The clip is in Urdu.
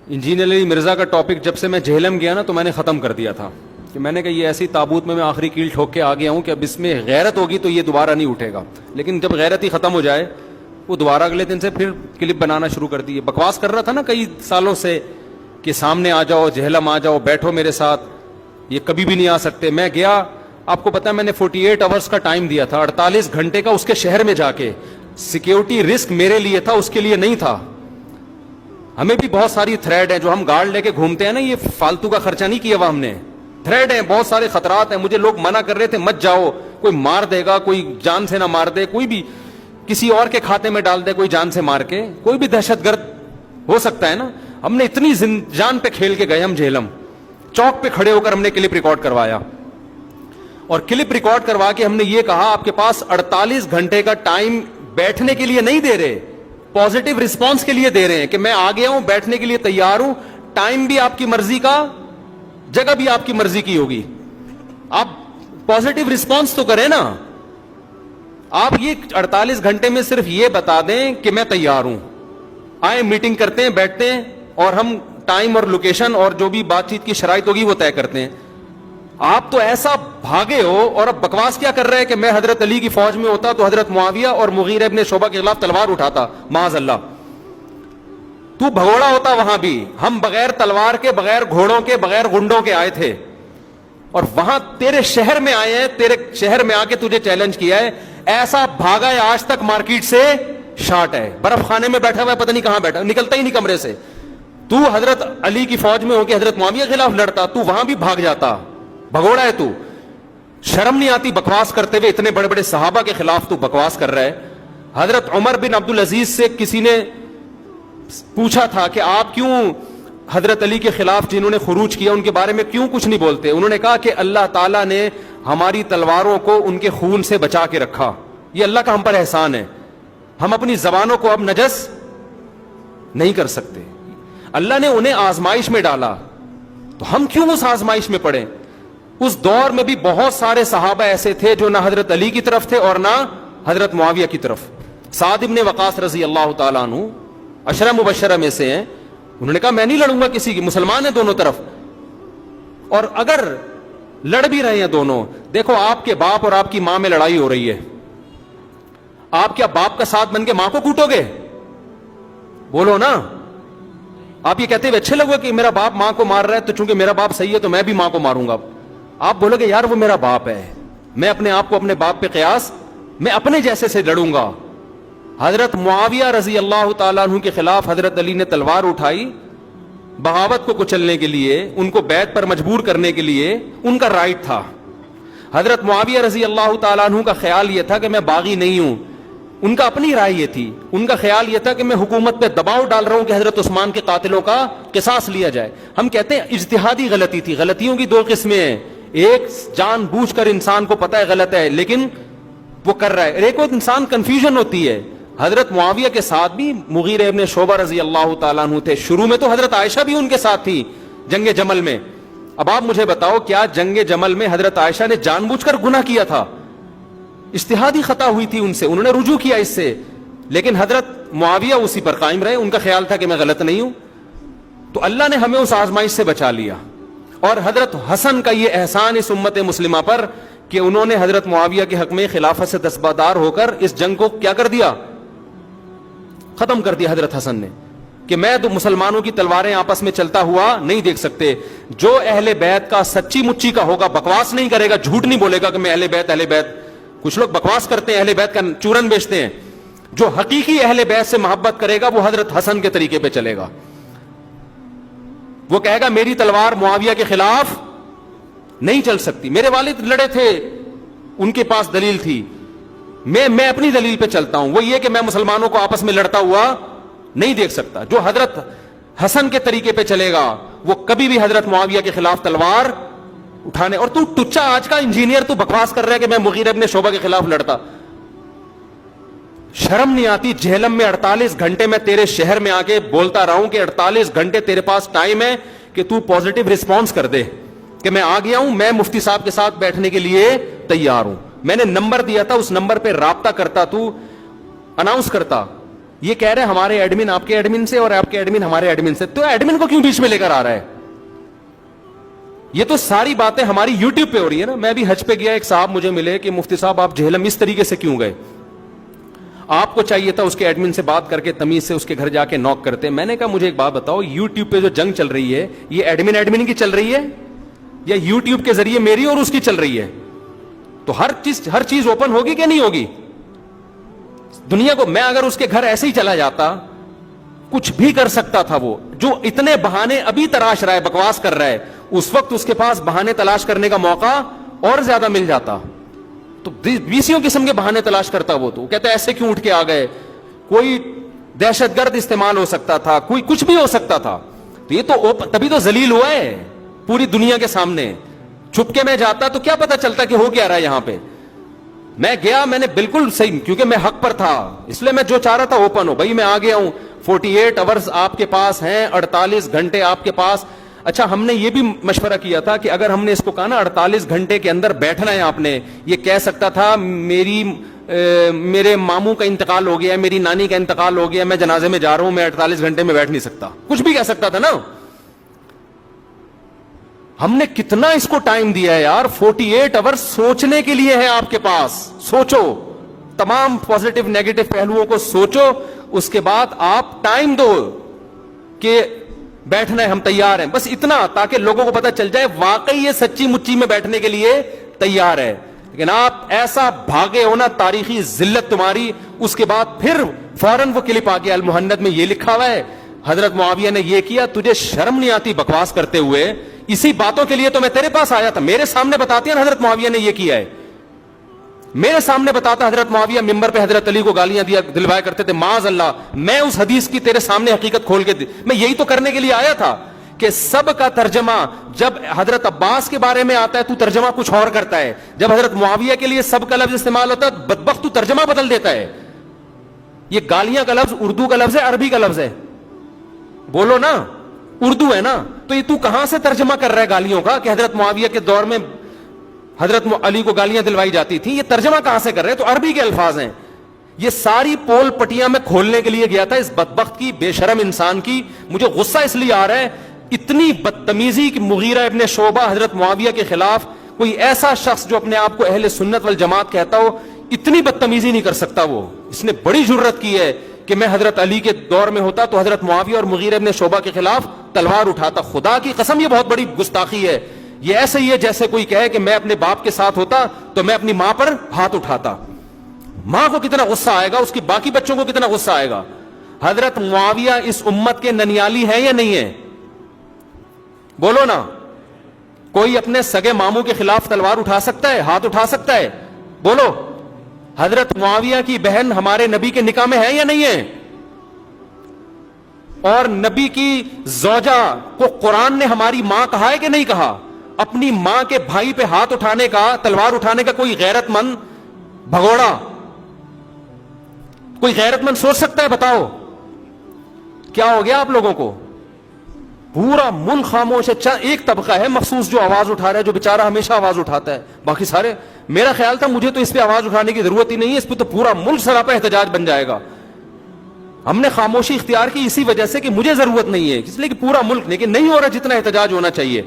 انجینئر علی مرزا کا ٹاپک جب سے میں جہلم گیا نا تو میں نے ختم کر دیا تھا کہ میں نے کہا یہ ایسی تابوت میں آخری کیل ٹھوک کے آ گیا ہوں کہ اب اس میں غیرت ہوگی تو یہ دوبارہ نہیں اٹھے گا. لیکن جب غیرت ہی ختم ہو جائے وہ دوبارہ اگلے دن سے پھر کلپ بنانا شروع کر دی. بکواس کر رہا تھا نا کئی سالوں سے کہ سامنے آ جاؤ, جہلم آ جاؤ, بیٹھو میرے ساتھ, یہ کبھی بھی نہیں آ سکتے. میں گیا, آپ کو پتا میں نے 48 آورس کا ٹائم دیا تھا, 48 گھنٹے کا اس کے شہر میں جا کے. سیکیورٹی رسک میرے لیے تھا, اس کے لیے نہیں تھا. ہمیں بھی بہت ساری تھریڈ ہیں جو ہم گارڈ لے کے گھومتے ہیں نا, یہ فالتو کا خرچہ نہیں کیا ہوا ہم نے. تھریڈ ہیں, بہت سارے خطرات ہیں. مجھے لوگ منع کر رہے تھے مت جاؤ, کوئی مار دے گا, کوئی جان سے نہ مار دے, کوئی بھی کسی اور کے کھاتے میں ڈال دے, کوئی جان سے مار کے, کوئی بھی دہشت گرد ہو سکتا ہے نا. ہم نے اتنی جان پہ کھیل کے گئے. ہم جہلم چوک پہ کھڑے ہو کر ہم نے کلپ ریکارڈ کروایا, اور کلپ ریکارڈ کروا کے ہم نے یہ کہا آپ کے پاس 48 گھنٹے کا ٹائم بیٹھنے کے لیے نہیں دے رہے, پازیٹو رسپانس کے لیے دے رہے ہیں کہ میں آ گیا ہوں, بیٹھنے کے لیے تیار ہوں, ٹائم بھی آپ کی مرضی کا, جگہ بھی آپ کی مرضی کی ہوگی. آپ پازیٹو رسپانس تو کریں نا. آپ یہ 48 گھنٹے میں صرف یہ بتا دیں کہ میں تیار ہوں, آئے میٹنگ کرتے ہیں, بیٹھتے ہیں, اور ہم ٹائم اور لوکیشن اور جو بھی بات چیت کی شرائط ہوگی وہ طے کرتے ہیں. آپ تو ایسا بھاگے ہو, اور اب بکواس کیا کر رہے ہیں کہ میں حضرت علی کی فوج میں ہوتا تو حضرت معاویہ اور مغیرہ ابن شعبہ کے خلاف تلوار اٹھاتا. معاذ اللہ, تو بھگوڑا ہوتا وہاں بھی. ہم بغیر تلوار کے, بغیر گھوڑوں کے, بغیر گنڈوں کے آئے تھے, اور وہاں تیرے شہر میں آئے ہیں, تیرے شہر میں آ کے تجھے چیلنج کیا ہے. ایسا بھاگا ہے آج تک مارکیٹ سے شارٹ ہے, برف خانے میں بیٹھا ہوا ہے, پتہ نہیں کہاں بیٹھا, نکلتا ہی نہیں کمرے سے. تو حضرت علی کی فوج میں ہو کے حضرت معاویہ کے خلاف لڑتا, تو وہاں بھی بھاگ جاتا. بھگوڑا ہے تو. شرم نہیں آتی بکواس کرتے ہوئے؟ اتنے بڑے بڑے صحابہ کے خلاف تو بکواس کر رہا ہے. حضرت عمر بن عبد العزیز سے کسی نے پوچھا تھا کہ آپ کیوں حضرت علی کے خلاف جنہوں نے خروج کیا ان کے بارے میں کیوں کچھ نہیں بولتے؟ انہوں نے کہا کہ اللہ تعالیٰ نے ہماری تلواروں کو ان کے خون سے بچا کے رکھا, یہ اللہ کا ہم پر احسان ہے. ہم اپنی زبانوں کو اب نجس نہیں کر سکتے. اللہ نے انہیں آزمائش میں ڈالا, تو ہم کیوں اس آزمائش میں پڑے؟ اس دور میں بھی بہت سارے صحابہ ایسے تھے جو نہ حضرت علی کی طرف تھے اور نہ حضرت معاویہ کی طرف. سعد بن وقاص رضی اللہ تعالیٰ عنہ عشرہ مبشرہ میں سے ہیں. انہوں نے کہا میں نہیں لڑوں گا کسی کی, مسلمان ہیں دونوں طرف, اور اگر لڑ بھی رہے ہیں دونوں, دیکھو آپ کے باپ اور آپ کی ماں میں لڑائی ہو رہی ہے, آپ کیا باپ کا ساتھ بن کے ماں کو کوٹو گے؟ بولو نا. آپ یہ کہتے ہوئے اچھے لگو کہ میرا باپ ماں کو مار رہا ہے تو چونکہ میرا باپ صحیح ہے تو میں بھی ماں کو ماروں گا. آپ بولو گے یار وہ میرا باپ ہے, میں اپنے آپ کو اپنے باپ پہ قیاس, میں اپنے جیسے سے لڑوں گا. حضرت معاویہ رضی اللہ تعالیٰ عنہ کے خلاف حضرت علی نے تلوار اٹھائی, بغاوت کو کچلنے کے لیے, ان کو بیعت پر مجبور کرنے کے لیے. ان کا رائٹ تھا. حضرت معاویہ رضی اللہ تعالیٰ عنہ کا خیال یہ تھا کہ میں باغی نہیں ہوں, ان کا اپنی رائے یہ تھی. ان کا خیال یہ تھا کہ میں حکومت پہ دباؤ ڈال رہا ہوں کہ حضرت عثمان کے قاتلوں کا قصاص لیا جائے. ہم کہتے ہیں اجتہادی غلطی تھی. غلطیوں کی دو قسمیں ہیں, ایک جان بوجھ کر انسان کو پتہ ہے غلط ہے لیکن وہ کر رہا ہے, ایک اور انسان کنفیوژن ہوتی ہے. حضرت معاویہ کے ساتھ بھی مغیرہ ابن شعبہ رضی اللہ تعالیٰ عنہ تھے. شروع میں تو حضرت عائشہ بھی ان کے ساتھ تھی جنگ جمل میں. اب آپ مجھے بتاؤ کیا جنگ جمل میں حضرت عائشہ نے جان بوجھ کر گناہ کیا تھا؟ اجتہادی خطا ہوئی تھی ان سے, انہوں نے رجوع کیا اس سے, لیکن حضرت معاویہ اسی پر قائم رہے. ان کا خیال تھا کہ میں غلط نہیں ہوں. تو اللہ نے ہمیں اس آزمائش سے بچا لیا. اور حضرت حسن کا یہ احسان اس امت مسلمہ پر کہ انہوں نے حضرت معاویہ کے حق میں خلافت سے دستبردار ہو کر اس جنگ کو کیا کر دیا, ختم کر دیا. حضرت حسن نے کہ میں تو مسلمانوں کی تلواریں آپس میں چلتا ہوا نہیں دیکھ سکتے. جو اہل بیت کا سچی مچی کا ہوگا, بکواس نہیں کرے گا, جھوٹ نہیں بولے گا کہ میں اہل بیت اہل بیت. کچھ لوگ بکواس کرتے ہیں, اہل بیت کا چورن بیچتے ہیں. جو حقیقی اہل بیت سے محبت کرے گا وہ حضرت حسن کے طریقے پہ چلے گا. وہ کہے گا میری تلوار معاویہ کے خلاف نہیں چل سکتی, میرے والد لڑے تھے, ان کے پاس دلیل تھی, میں اپنی دلیل پہ چلتا ہوں. وہ یہ کہ میں مسلمانوں کو آپس میں لڑتا ہوا نہیں دیکھ سکتا. جو حضرت حسن کے طریقے پہ چلے گا وہ کبھی بھی حضرت معاویہ کے خلاف تلوار اٹھانے. اور تو ٹچا آج کا انجینئر تو بکواس کر رہا ہے کہ میں مغیرہ ابن شعبہ کے خلاف لڑتا. شرم نہیں آتی؟ جہلم میں 48 گھنٹے میں تیرے شہر میں آ کے بولتا رہا ہوں کہ 48 گھنٹے تیرے پاس ٹائم ہے کہ تو پازیٹو رسپانس کر دے کہ میں آ گیا ہوں, میں مفتی صاحب کے ساتھ بیٹھنے کے لیے تیار ہوں. میں نے نمبر دیا تھا, اس نمبر پہ رابطہ کرتا, تو اناؤنس کرتا. یہ کہہ رہے ہمارے ایڈمن آپ کے ایڈمن سے اور آپ کے ایڈمن ہمارے ایڈمن سے, تو ایڈمن کو کیوں بیچ میں لے کر آ رہا ہے؟ یہ تو ساری باتیں ہماری یوٹیوب پہ ہو رہی ہے نا. میں بھی حج پہ گیا, ایک صاحب مجھے ملے کہ مفتی صاحب آپ جہلم اس طریقے سے کیوں گئے؟ آپ کو چاہیے تھا اس کے ایڈمن سے بات کر کے تمیز سے اس کے گھر جا کے نوک کرتے. میں نے کہا مجھے ایک بات بتاؤ, یوٹیوب پہ جو جنگ چل رہی ہے یہ ایڈمن کی چل رہی ہے یا یوٹیوب کے ذریعے میری اور اس کی چل رہی ہے؟ تو ہر چیز اوپن ہوگی کہ نہیں ہوگی دنیا کو؟ میں اگر اس کے گھر ایسے ہی چلا جاتا, کچھ بھی کر سکتا تھا. وہ جو اتنے بہانے ابھی تراش رہا ہے, بکواس کر رہا ہے, اس وقت اس کے پاس بہانے تلاش کرنے کا موقع اور زیادہ مل جاتا. تو 20 قسم کے بہانے تلاش کرتا. وہ تو کہتا ہے ایسے کیوں اٹھ کے آ گئے, کوئی دہشت گرد استعمال ہو سکتا تھا, کوئی کچھ بھی ہو سکتا تھا. تو یہ تو تبھی تو ذلیل ہوا ہے پوری دنیا کے سامنے. چھپ کے میں جاتا تو کیا پتا چلتا کہ ہو کیا رہا ہے یہاں پہ. میں گیا, میں نے بالکل صحیح, کیونکہ میں حق پر تھا, اس لیے میں جو چاہ رہا تھا اوپن ہو. بھائی میں آ گیا ہوں, 48 آورز آپ کے پاس ہیں, 48 گھنٹے آپ کے پاس. اچھا, ہم نے یہ بھی مشورہ کیا تھا کہ اگر ہم نے اس کو کہا نا 48 گھنٹے کے اندر بیٹھنا ہے آپ نے, یہ کہہ سکتا تھا میرے ماموں کا انتقال ہو گیا, میری نانی کا انتقال ہو گیا, میں جنازے میں جا رہا ہوں, میں 48 گھنٹے میں بیٹھ نہیں سکتا, کچھ بھی کہہ سکتا تھا نا. ہم نے کتنا اس کو ٹائم دیا ہے یار, 48 آور سوچنے کے لیے ہے آپ کے پاس. سوچو, تمام پازیٹو نیگیٹو پہلوؤں کو سوچو, اس کے بعد آپ ٹائم دو کہ بیٹھنا ہے, ہم تیار ہیں. بس اتنا, تاکہ لوگوں کو پتا چل جائے واقعی یہ سچی مچی میں بیٹھنے کے لیے تیار ہے. لیکن آپ ایسا بھاگے ہو نا, تاریخی ذلت تمہاری. اس کے بعد پھر فوراً وہ کلپ آ گیا, المہند میں یہ لکھا ہوا ہے حضرت معاویہ نے یہ کیا. تجھے شرم نہیں آتی بکواس کرتے ہوئے؟ اسی باتوں کے لیے تو میں تیرے پاس آیا تھا. میرے سامنے بتاتی ہیں حضرت معاویہ نے یہ کیا ہے, میرے سامنے بتاتا. حضرت معاویہ ممبر پہ حضرت علی کو گالیاں دلوایا کرتے تھے, معاذ اللہ. میں اس حدیث کی تیرے سامنے حقیقت کھول کے میں یہی تو کرنے کے لیے آیا تھا کہ سب کا ترجمہ جب حضرت عباس کے بارے میں آتا ہے تو ترجمہ کچھ اور کرتا ہے, جب حضرت معاویہ کے لیے سب کا لفظ استعمال ہوتا ہے بدبخت تو ترجمہ بدل دیتا ہے. یہ گالیاں کا لفظ اردو کا لفظ ہے, عربی کا لفظ ہے؟ بولو نا, اردو ہے نا. تو یہ تو کہاں سے ترجمہ کر رہا ہے گالیوں کا کہ حضرت معاویہ کے دور میں حضرت علی کو گالیاں دلوائی جاتی تھی؟ یہ ترجمہ کہاں سے کر رہے ہیں؟ تو عربی کے الفاظ ہیں. یہ ساری پول پٹیاں میں کھولنے کے لیے گیا تھا اس بدبخت کی, بے شرم انسان کی. مجھے غصہ اس لیے آ رہا ہے, اتنی بدتمیزی کہ مغیرہ ابن شعبہ حضرت معاویہ کے خلاف, کوئی ایسا شخص جو اپنے آپ کو اہل سنت والجماعت کہتا ہو, اتنی بدتمیزی نہیں کر سکتا. وہ اس نے بڑی جرت کی ہے کہ میں حضرت علی کے دور میں ہوتا تو حضرت معاویہ اور مغیرہ ابن شعبہ کے خلاف تلوار اٹھاتا. خدا کی قسم یہ بہت بڑی گستاخی ہے. یہ ایسے ہی ہے جیسے کوئی کہے کہ میں اپنے باپ کے ساتھ ہوتا تو میں اپنی ماں پر ہاتھ اٹھاتا. ماں کو کتنا غصہ آئے گا, اس کی باقی بچوں کو کتنا غصہ آئے گا. حضرت معاویہ اس امت کے ننیالی ہیں یا نہیں ہے؟ بولو نا. کوئی اپنے سگے ماموں کے خلاف تلوار اٹھا سکتا ہے, ہاتھ اٹھا سکتا ہے؟ بولو. حضرت معاویہ کی بہن ہمارے نبی کے نکاح میں ہے یا نہیں ہے؟ اور نبی کی زوجہ کو قرآن نے ہماری ماں کہا ہے کہ نہیں کہا؟ اپنی ماں کے بھائی پہ ہاتھ اٹھانے کا, تلوار اٹھانے کا کوئی غیرت مند بھگوڑا, کوئی غیرت مند سوچ سکتا ہے؟ بتاؤ کیا ہو گیا آپ لوگوں کو؟ پورا ملک خاموش ہے. ایک طبقہ ہے مخصوص جو آواز اٹھا رہا ہے, جو بیچارہ ہمیشہ آواز اٹھاتا ہے. باقی سارے, میرا خیال تھا مجھے تو اس پہ آواز اٹھانے کی ضرورت ہی نہیں ہے, اس پہ تو پورا ملک سراپا احتجاج بن جائے گا. ہم نے خاموشی اختیار کی اسی وجہ سے کہ مجھے ضرورت نہیں ہے, اس لیے کہ پورا ملک, لیکن نہیں ہو رہا جتنا احتجاج ہونا چاہیے.